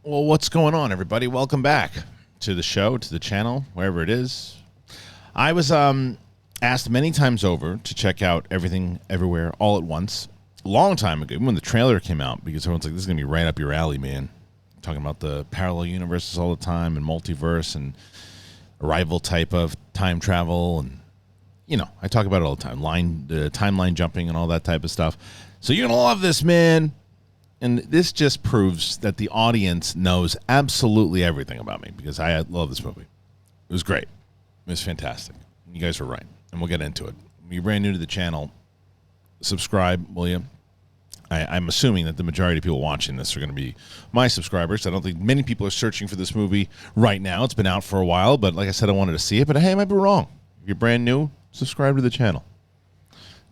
Well, what's going on, everybody? Welcome back to the show, to the channel, wherever it is. I was asked many times over to check out Everything Everywhere All at Once a long time ago, even when the trailer came out, because everyone's like, this is going to be right up your alley, man. Talking about the parallel universes all the time and multiverse and arrival type of time travel. And, you know, I talk about it all the time. Timeline jumping and all that type of stuff. So you're going to love this, man. And this just proves that the audience knows absolutely everything about me because I love this movie. It was great. It was fantastic. You guys were right. And we'll get into it. If you're brand new to the channel, subscribe, will you? I'm assuming that the majority of people watching this are going to be my subscribers. I don't think many people are searching for this movie right now. It's been out for a while, but like I said, I wanted to see it. But hey, I might be wrong. If you're brand new, subscribe to the channel.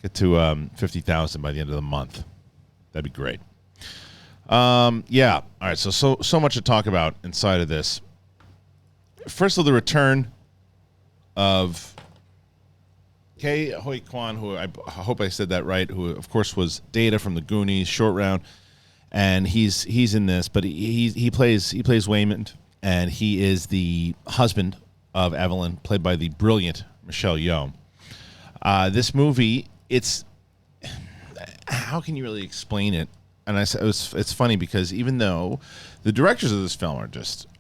Get to 50,000 by the end of the month. That'd be great. Yeah. All right. So much to talk about inside of this. First of all, the return of Quan, who I hope I said that right, who of course was Data from the Goonies, Short Round, and he's in this, but he plays Waymond, and he is the husband of Evelyn, played by the brilliant Michelle Yeoh. This movie, it's how can you really explain it? And it's funny because even though the directors of this film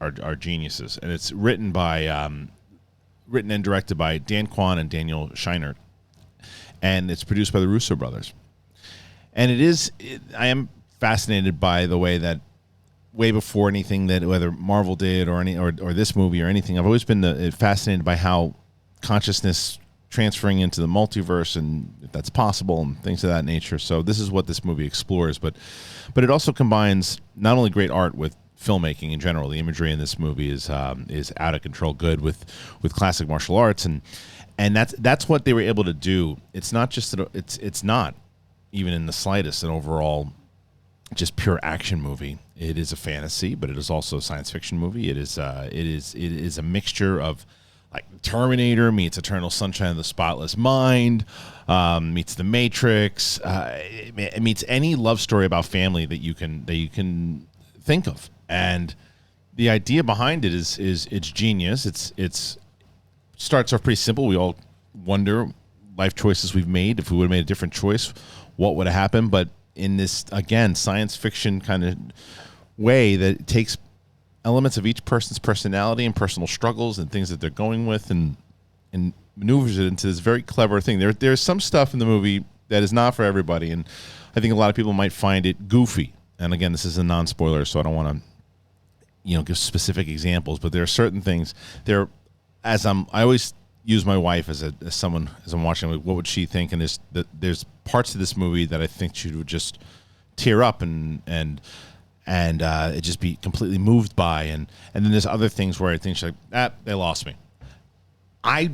are geniuses, and it's written and directed by Dan Kwan and Daniel Scheinert, and it's produced by the Russo brothers. And I am fascinated by the way that way before anything that whether Marvel did or this movie or anything, I've always been fascinated by how consciousness transferring into the multiverse and if that's possible and things of that nature. So this is what this movie explores, but it also combines not only great art with filmmaking in general. The imagery in this movie is out of control good with classic martial arts, and that's what they were able to do. It's not just it's not even in the slightest an overall just pure action movie. It is a fantasy, but it is also a science fiction movie. It is a mixture of like Terminator meets Eternal Sunshine of the Spotless Mind, meets The Matrix, it meets any love story about family that you can think of. And the idea behind it is it's genius. It's starts off pretty simple. We all wonder life choices we've made. If we would have made a different choice, what would have happened? But in this, again, science fiction kind of way that it takes elements of each person's personality and personal struggles and things that they're going with and maneuvers it into this very clever thing. There's some stuff in the movie that is not for everybody, and I think a lot of people might find it goofy. And again, this is a non-spoiler, so I don't want to give specific examples, but there are certain things there. I always use my wife as someone as I'm watching, what would she think? And there's parts of this movie that I think she would just tear up and it just be completely moved by, and then there's other things where I think she's like, they lost me. I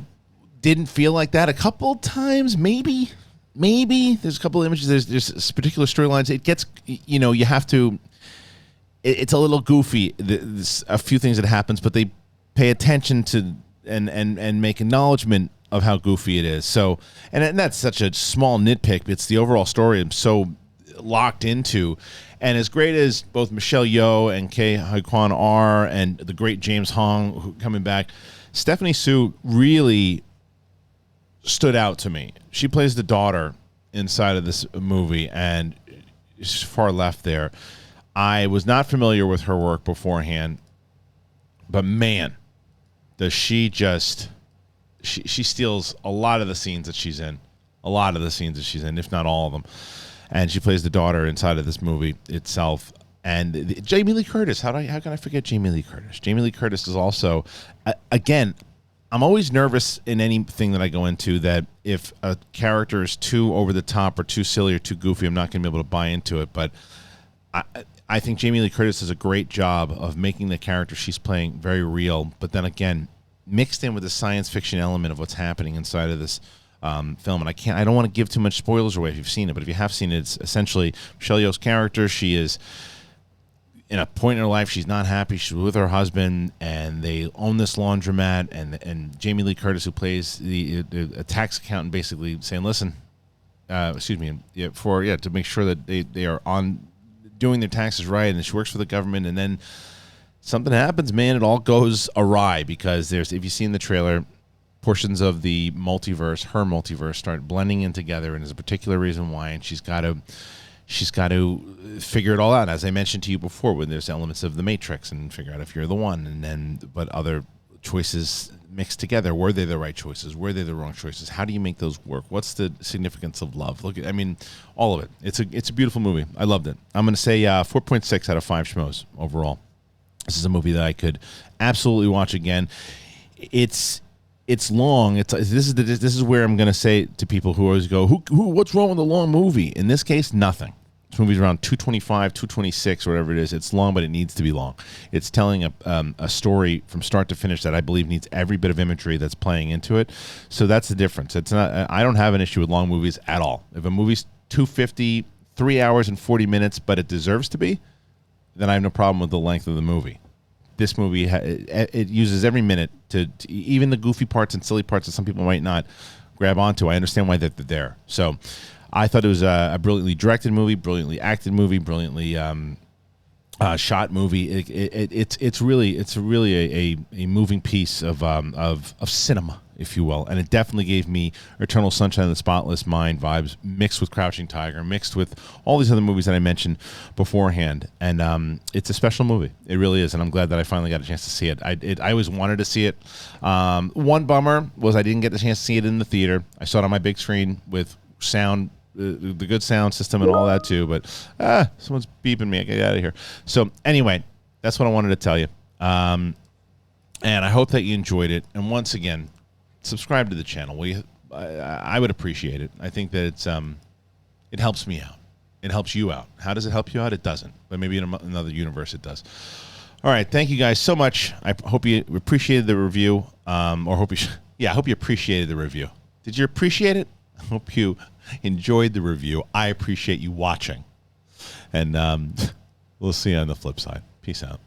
didn't feel like that a couple times, maybe. There's a couple of images. There's particular storylines. It gets, you have to. It's a little goofy. There's a few things that happens, but they pay attention to and make acknowledgement of how goofy it is. So, and that's such a small nitpick. It's the overall story I'm so locked into. And as great as both Michelle Yeoh and Quan are, and the great James Hong coming back, Stephanie Sue really stood out to me. She plays the daughter inside of this movie, and she's far left there. I was not familiar with her work beforehand, but man, does she just she steals a lot of the scenes that she's in, if not all of them. And she plays the daughter inside of this movie itself. And Jamie Lee Curtis, how can I forget Jamie Lee Curtis? Jamie Lee Curtis is also, again, I'm always nervous in anything that I go into that if a character is too over the top or too silly or too goofy, I'm not going to be able to buy into it. But I think Jamie Lee Curtis does a great job of making the character she's playing very real. But then again, mixed in with the science fiction element of what's happening inside of this film. And I don't want to give too much spoilers away if you've seen it, but if you have seen it, it's essentially Michelle Yeoh's character. She is in a point in her life, she's not happy. She's with her husband, and they own this laundromat. And Jamie Lee Curtis, who plays a tax accountant, basically saying, "Listen, to make sure that they are on doing their taxes right." And she works for the government, and then something happens, man. It all goes awry because there's, if you see in the trailer, portions of the multiverse, her multiverse, start blending in together, and there's a particular reason why, and she's got to figure it all out. As I mentioned to you before, when there's elements of the Matrix, and figure out if you're the one, and then but other choices mixed together. Were they the right choices? Were they the wrong choices? How do you make those work? What's the significance of love? Look, I mean, all of it. It's a beautiful movie. I loved it. I'm going to say 4.6 out of 5 schmoes overall. This is a movie that I could absolutely watch again. It's long. This is where I'm going to say to people who always go, what's wrong with a long movie? In this case, nothing. This movie's around 225, 226, or whatever it is. It's long, but it needs to be long. It's telling a story from start to finish that I believe needs every bit of imagery that's playing into it. So that's the difference. It's not. I don't have an issue with long movies at all. If a movie's 250, 3 hours and 40 minutes, but it deserves to be, then I have no problem with the length of the movie. This movie, it uses every minute to even the goofy parts and silly parts that some people might not grab onto. I understand why they're there. So I thought it was a brilliantly directed movie, brilliantly acted movie, brilliantly shot movie. It's really a moving piece of cinema, if you will, and it definitely gave me Eternal Sunshine of the Spotless Mind vibes, mixed with Crouching Tiger, mixed with all these other movies that I mentioned beforehand. And it's a special movie. It really is, and I'm glad that I finally got a chance to see it. I always wanted to see it. One bummer was I didn't get the chance to see it in the theater. I saw it on my big screen with sound. The good sound system and all that too, but someone's beeping me. I get out of here. So anyway, that's what I wanted to tell you. And I hope that you enjoyed it. And once again, subscribe to the channel. I would appreciate it. I think that it helps me out. It helps you out. How does it help you out? It doesn't. But maybe in another universe it does. All right. Thank you guys so much. I hope you appreciated the review. I hope you appreciated the review. Did you appreciate it? I hope you enjoyed the review. I appreciate you watching. And we'll see you on the flip side. Peace out.